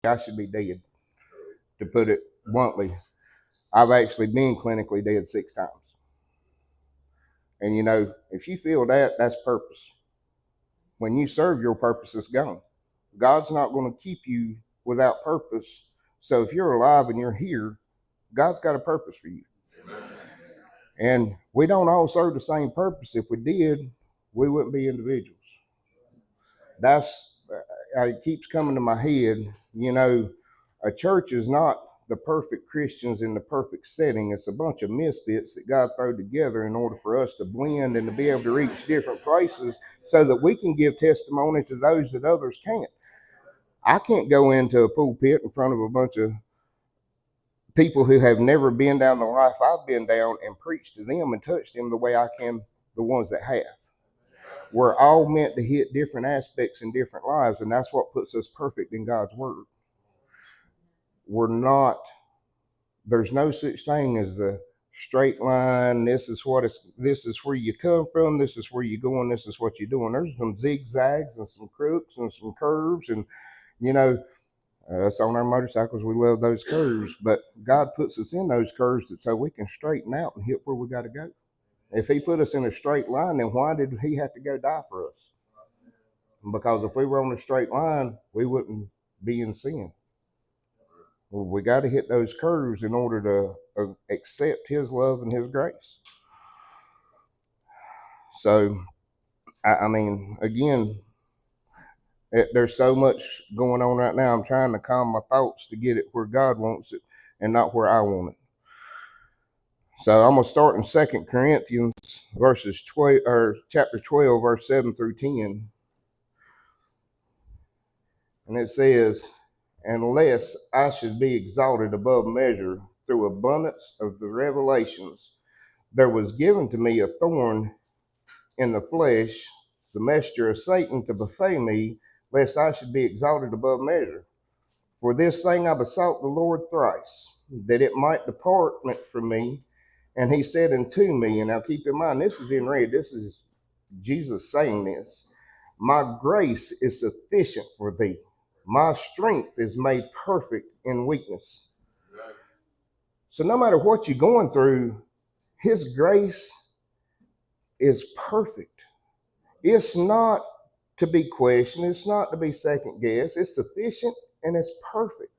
I should be dead, to put it bluntly. I've actually been clinically dead 6 times. And you know, if you feel that, that's purpose. When you serve your purpose, it's gone. God's not going to keep you without purpose. So if you're alive and you're here, God's got a purpose for you. And we don't all serve the same purpose. If we did, we wouldn't be individuals. That's it keeps coming to my head. You know, a church is not the perfect Christians in the perfect setting. It's a bunch of misfits that God threw together in order for us to blend and to be able to reach different places so that we can give testimony to those that others can't. I can't go into a pulpit in front of a bunch of people who have never been down the life I've been down and preach to them and touch them the way I can the ones that have. We're all meant to hit different aspects in different lives, and that's what puts us perfect in God's word. We're not, there's no such thing as the straight line. This is where you come from, this is where you're going, this is what you're doing. There's some zigzags and some crooks and some curves, and you know, us on our motorcycles, we love those curves, but God puts us in those curves so we can straighten out and hit where we got to go. If he put us in a straight line, then why did he have to go die for us? Because if we were on a straight line, we wouldn't be in sin. Well, we got to hit those curves in order to accept his love and his grace. So, I mean, again, there's so much going on right now. I'm trying to calm my thoughts to get it where God wants it and not where I want it. So I'm going to start in 2 Corinthians chapter 12, verse 7 through 10. And it says, unless I should be exalted above measure through abundance of the revelations, there was given to me a thorn in the flesh, the messenger of Satan, to buffet me, lest I should be exalted above measure. For this thing I besought the Lord thrice, that it might depart from me. And he said unto me, and now keep in mind, this is in red, this is Jesus saying this, my grace is sufficient for thee. My strength is made perfect in weakness. So no matter what you're going through, his grace is perfect. It's not to be questioned. It's not to be second guessed. It's sufficient and it's perfect.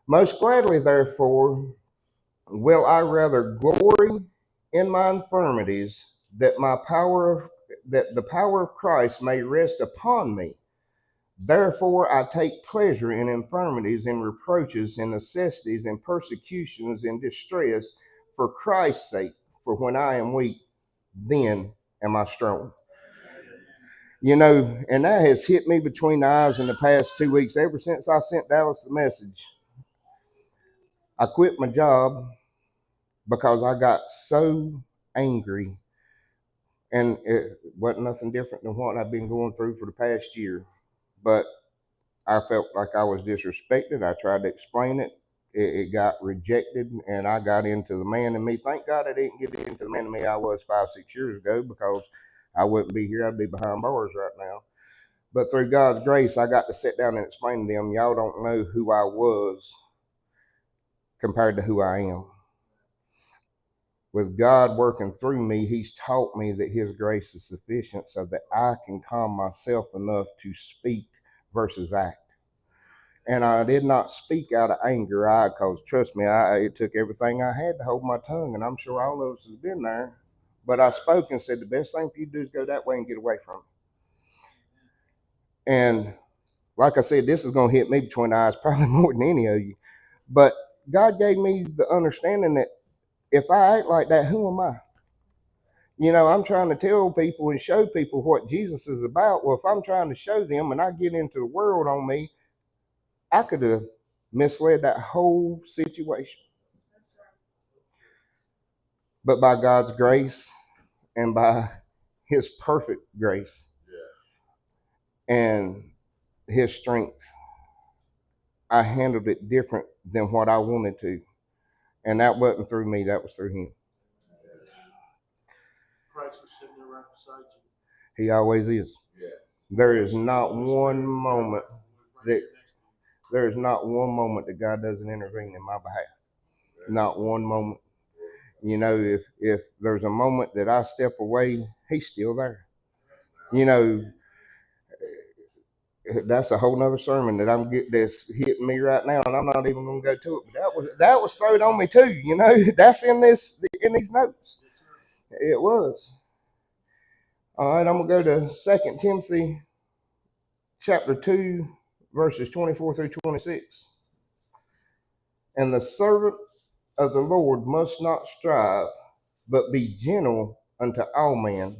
Most gladly, therefore, will I rather glory in my infirmities, that the power of Christ may rest upon me. Therefore I take pleasure in infirmities, in reproaches, in necessities, in persecutions, in distress, for Christ's sake. For when I am weak, then am I strong. You know, and that has hit me between the eyes in the past 2 weeks. Ever since I sent Dallas the message, I quit my job because I got so angry, and it wasn't nothing different than what I've been going through for the past year. But I felt like I was disrespected. I tried to explain it. It got rejected, and I got into the man in me. Thank God I didn't get into the man in me I was 5-6 years ago, because I wouldn't be here. I'd be behind bars right now. But through God's grace, I got to sit down and explain to them, y'all don't know who I was compared to who I am. With God working through me, he's taught me that his grace is sufficient so that I can calm myself enough to speak versus act. And I did not speak out of anger, because trust me, it took everything I had to hold my tongue, and I'm sure all of us has been there. But I spoke and said, the best thing for you to do is go that way and get away from it. And like I said, this is going to hit me between the eyes probably more than any of you. But God gave me the understanding that if I act like that, who am I? You know, I'm trying to tell people and show people what Jesus is about. Well, if I'm trying to show them and I get into the world on me, I could have misled that whole situation. But by God's grace and by his perfect grace and his strength, I handled it different than what I wanted to. And that wasn't through me, that was through him. Christ was sitting there right beside you. He always is. There is not one moment that There is not one moment that God doesn't intervene in my behalf. Not one moment. You know, if there's a moment that I step away, He's still there. You know, that's a whole nother sermon that that's hitting me right now, and I'm not even gonna go to it. But that was thrown on me too. You know, that's in these notes. It was. All right, I'm gonna go to 2 Timothy chapter 2, verses 24 through 26. And the servant of the Lord must not strive, but be gentle unto all men,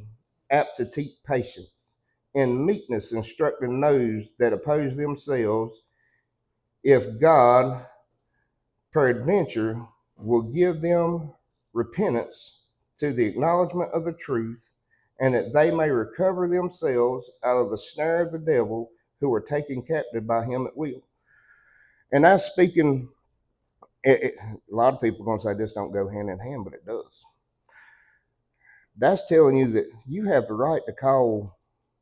apt to teach patience, in meekness instructing those that oppose themselves, if God peradventure will give them repentance to the acknowledgement of the truth, and that they may recover themselves out of the snare of the devil, who are taken captive by him at will. And that's speaking, a lot of people are going to say this don't go hand in hand, but it does. That's telling you that you have the right to call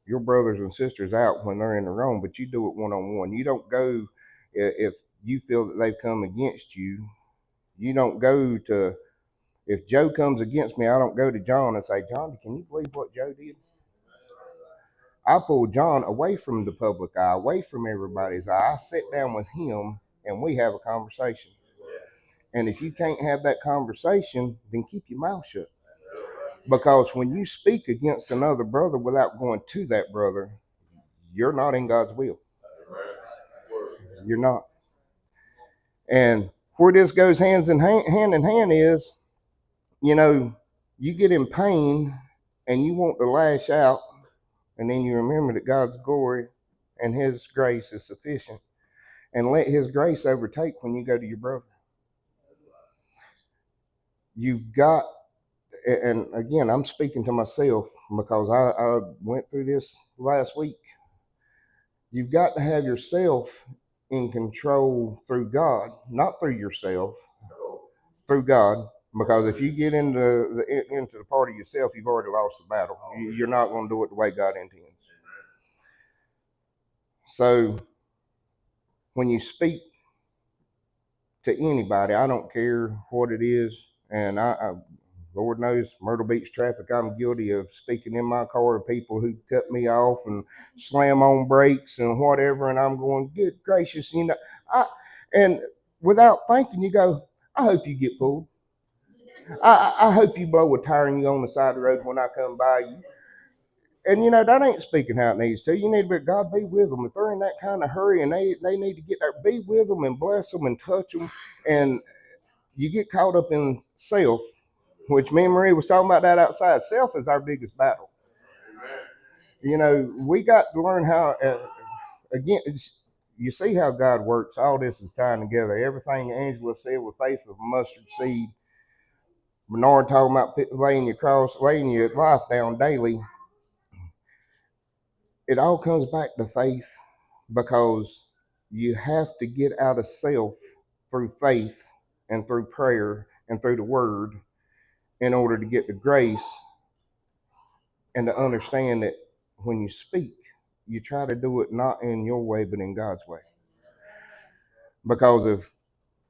your brothers and sisters out when they're in the wrong, but you do it one-on-one. You don't go, if you feel that they've come against you, you don't go to, if Joe comes against me, I don't go to John and say, John, can you believe what Joe did? I pull John away from the public eye, away from everybody's eye. I sit down with him and we have a conversation. And if you can't have that conversation, then keep your mouth shut. Because when you speak against another brother without going to that brother, you're not in God's will. You're not. And where this goes hand in hand is, you know, you get in pain and you want to lash out, and then you remember that God's glory and His grace is sufficient, and let His grace overtake when you go to your brother. You've got, and again, I'm speaking to myself because I went through this last week. You've got to have yourself in control through God, not through yourself, through God. Because if you get into the part of yourself, you've already lost the battle. You're not going to do it the way God intends. So when you speak to anybody, I don't care what it is, and Lord knows, Myrtle Beach traffic, I'm guilty of speaking in my car to people who cut me off and slam on brakes and whatever, and I'm going, good gracious, you know, and without thinking, you go, I hope you get pulled. I hope you blow a tire and you on the side of the road when I come by you. And you know, that ain't speaking how it needs to. You need to be, God, be with them. If they're in that kind of hurry and they need to get there, be with them and bless them and touch them. And you get caught up in self, which me and Marie was talking about that outside. Self is our biggest battle. You know, we got to learn how, again, you see how God works. All this is tying together. Everything Angela said with faith of a mustard seed. Bernard talking about laying your life down daily. It all comes back to faith, because you have to get out of self through faith and through prayer and through the word in order to get the grace, and to understand that when you speak, you try to do it not in your way but in God's way. Because if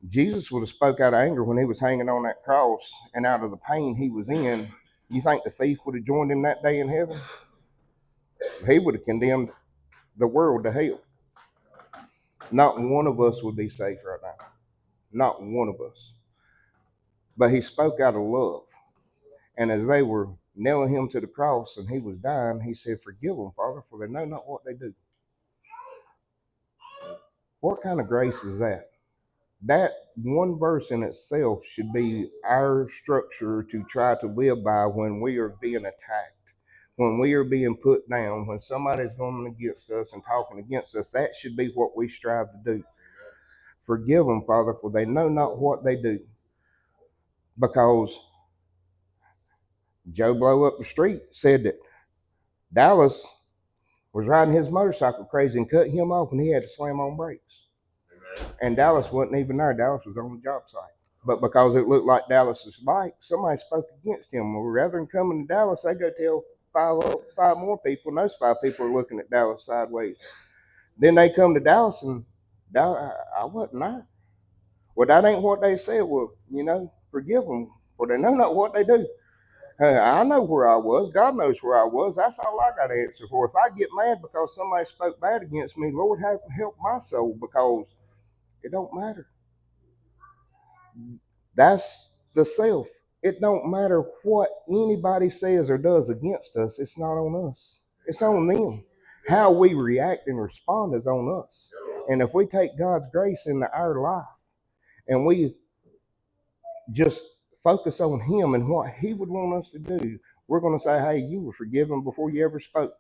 Jesus would have spoke out of anger when he was hanging on that cross and out of the pain he was in, you think the thief would have joined him that day in heaven? He would have condemned the world to hell. Not one of us would be safe right now. Not one of us. But he spoke out of love. And as they were nailing him to the cross and he was dying, he said, forgive them, Father, for they know not what they do. What kind of grace is that? That one verse in itself should be our structure to try to live by when we are being attacked, when we are being put down, when somebody's going against us and talking against us. That should be what we strive to do. Forgive them, Father, for they know not what they do. Because Joe Blow up the street said that Dallas was riding his motorcycle crazy and cut him off, and he had to slam on brakes. And Dallas wasn't even there. Dallas was on the job site. But because it looked like Dallas's bike, somebody spoke against him. Well, rather than coming to Dallas, they go tell five more people, and those 5 people are looking at Dallas sideways. Then they come to Dallas, and I wasn't there. Well, that ain't what they said. Well, forgive them, for they know not what they do. I know where I was. God knows where I was. That's all I got to answer for. If I get mad because somebody spoke bad against me, Lord, help my soul, because it don't matter. That's the self. It don't matter what anybody says or does against us. It's not on us. It's on them. How we react and respond is on us. And if we take God's grace into our life and we just focus on Him and what He would want us to do, we're going to say, hey, you were forgiven before you ever spoke.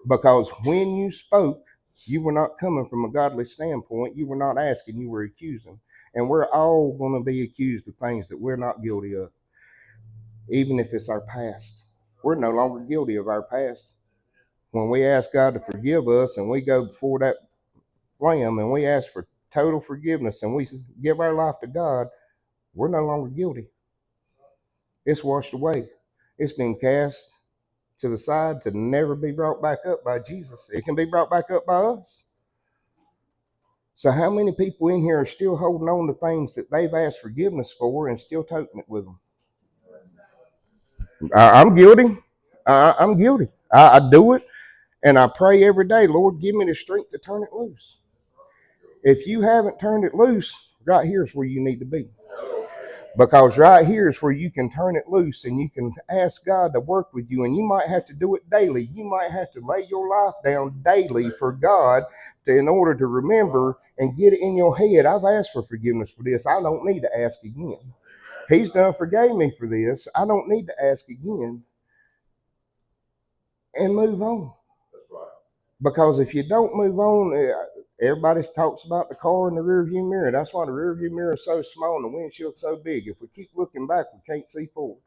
Because when you spoke, you were not coming from a godly standpoint. You were not asking, you were accusing. And we're all going to be accused of things that we're not guilty of, even if it's our past. We're no longer guilty of our past. When we ask God to forgive us and we go before that Lamb and we ask for total forgiveness and we give our life to God, we're no longer guilty. It's washed away. It's been cast to the side to never be brought back up by Jesus. It can be brought back up by us. So how many people in here are still holding on to things that they've asked forgiveness for and still toting it with them? I'm guilty. I'm guilty. I do it, and I pray every day, Lord, give me the strength to turn it loose. If you haven't turned it loose, right here is where you need to be. Because right here is where you can turn it loose and you can ask God to work with you. And you might have to do it daily. You might have to lay your life down daily for God in order to remember and get it in your head. I've asked for forgiveness for this. I don't need to ask again. He's done forgave me for this. I don't need to ask again, and move on. Because if you don't move on, everybody talks about the car in the rear view mirror. That's why the rear view mirror is so small and the windshield so big. If we keep looking back, we can't see forward.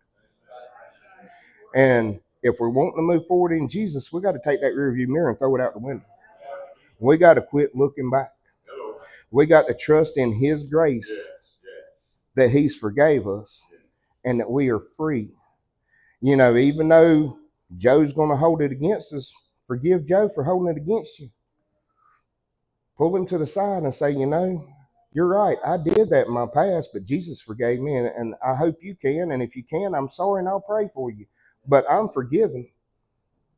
And if we're wanting to move forward in Jesus, we got to take that rear view mirror and throw it out the window. We got to quit looking back. We got to trust in His grace that He's forgave us and that we are free. Even though Joe's going to hold it against us, forgive Joe for holding it against you. Pull him to the side and say, you're right. I did that in my past, but Jesus forgave me, and I hope you can. And if you can, I'm sorry and I'll pray for you. But I'm forgiven.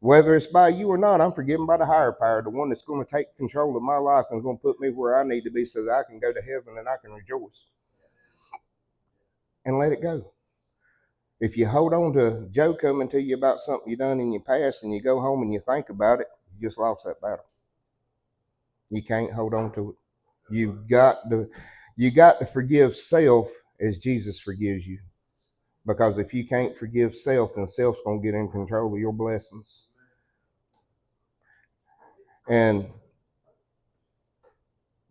Whether it's by you or not, I'm forgiven by the higher power, the one that's going to take control of my life and going to put me where I need to be so that I can go to heaven and I can rejoice. And let it go. If you hold on to Joe coming to you about something you done in your past and you go home and you think about it, you just lost that battle. You can't hold on to it. You got to forgive self as Jesus forgives you. Because if you can't forgive self, then self's going to get in control of your blessings. And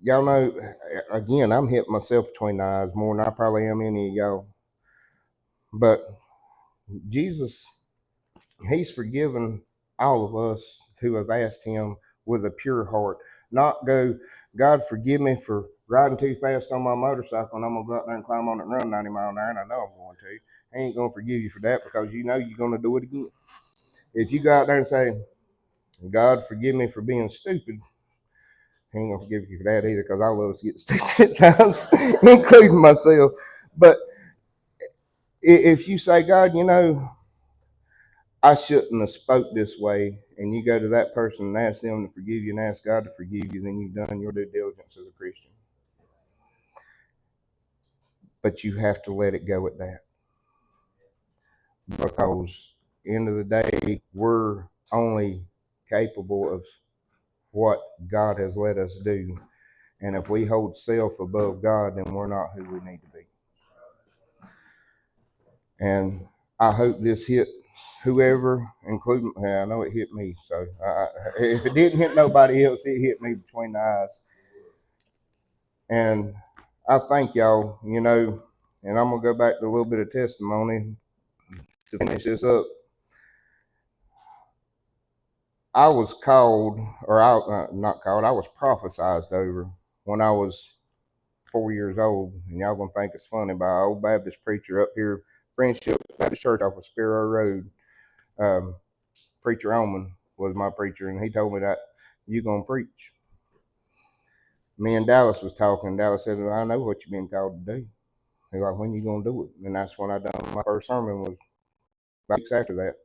y'all know, again, I'm hitting myself between the eyes more than I probably am any of y'all. But Jesus, He's forgiven all of us who have asked Him with a pure heart. Not go, God, forgive me for riding too fast on my motorcycle and I'm going to go out there and climb on it and run 90 miles an hour, and I know I'm going to. He ain't going to forgive you for that because you know you're going to do it again. If you go out there and say, God, forgive me for being stupid, He ain't going to forgive you for that either, because all of us get stupid at times, including myself. But if you say, God, I shouldn't have spoke this way, and you go to that person and ask them to forgive you and ask God to forgive you, then you've done your due diligence as a Christian. But you have to let it go at that. Because end of the day, we're only capable of what God has let us do. And if we hold self above God, then we're not who we need to be. And I hope this hit whoever, including, I know it hit me. So if it didn't hit nobody else, it hit me between the eyes. And I thank y'all, and I'm going to go back to a little bit of testimony to finish this up. I was called, or not called, I was prophesized over when I was 4 years old. And y'all going to think it's funny, by an old Baptist preacher up here, Friendship Baptist Church off of Sparrow Road. Preacher Oman was my preacher, and he told me that you're going to preach. Me and Dallas was talking. Dallas said, "I know what you've been called to do." He's like, "When you gonna do it?" And that's when I done my first sermon, was about weeks after that.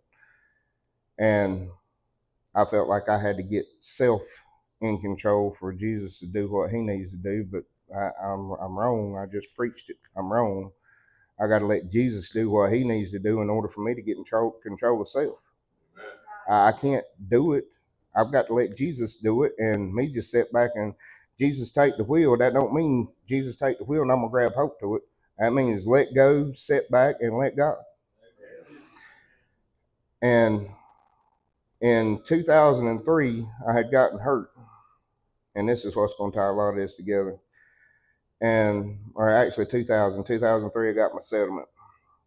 And I felt like I had to get self in control for Jesus to do what he needs to do, but I'm wrong. I just preached it. I'm wrong. I got to let Jesus do what he needs to do in order for me to get in control of self. I can't do it. I've got to let Jesus do it, and me just sit back and Jesus take the wheel. That don't mean Jesus take the wheel and I'm gonna grab hold to it. That means let go, sit back, and let God. And in 2003, I had gotten hurt, and this is what's going to tie a lot of this together. And or actually 2003, I got my settlement.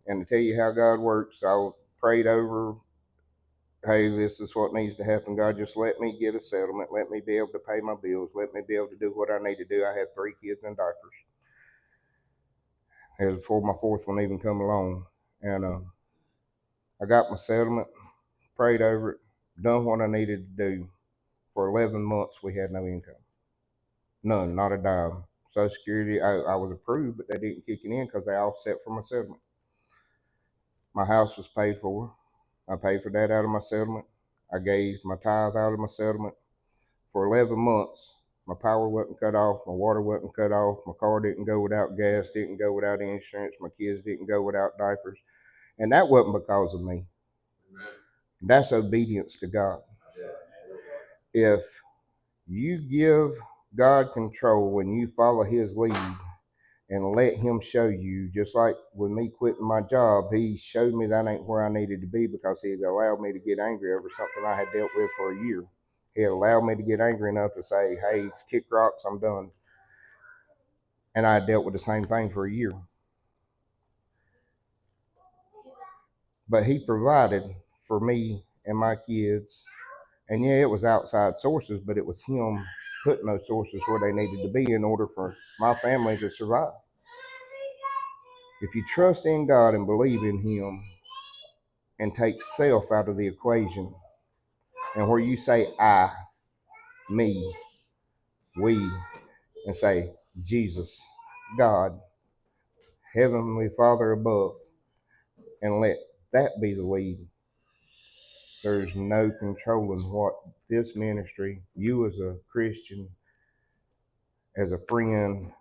And to tell you how God works, I prayed over, hey, this is what needs to happen. God, just let me get a settlement. Let me be able to pay my bills. Let me be able to do what I need to do. I had 3 kids in diapers. It was before my 4th one even come along. And I got my settlement, prayed over it, done what I needed to do. For 11 months, we had no income. None, not a dime. Social Security, I was approved, but they didn't kick it in because they offset from my settlement. My house was paid for. I paid for that out of my settlement. I gave my tithe out of my settlement. For 11 months, my power wasn't cut off, my water wasn't cut off, my car didn't go without gas, didn't go without insurance, my kids didn't go without diapers. And that wasn't because of me. That's obedience to God. If you give God control when you follow his lead and let him show you, just like with me quitting my job, he showed me that ain't where I needed to be because he had allowed me to get angry over something I had dealt with for a year. He had allowed me to get angry enough to say, hey, kick rocks, I'm done. And I dealt with the same thing for a year. But he provided for me and my kids. And yeah, it was outside sources, but it was him putting those sources where they needed to be in order for my family to survive. If you trust in God and believe in him and take self out of the equation, and where you say I, me, we, and say Jesus, God, Heavenly Father above, and let that be the lead, there's no controlling what this ministry, you as a Christian, as a friend,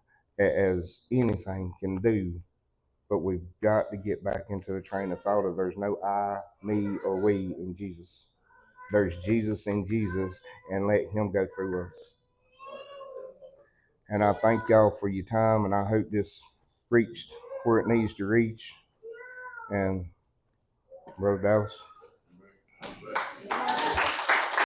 as anything can do. But we've got to get back into the train of thought of there's no I, me, or we in Jesus. There's Jesus in Jesus, and let him go through us. And I thank y'all for your time, and I hope this reached where it needs to reach. And Brother Dallas.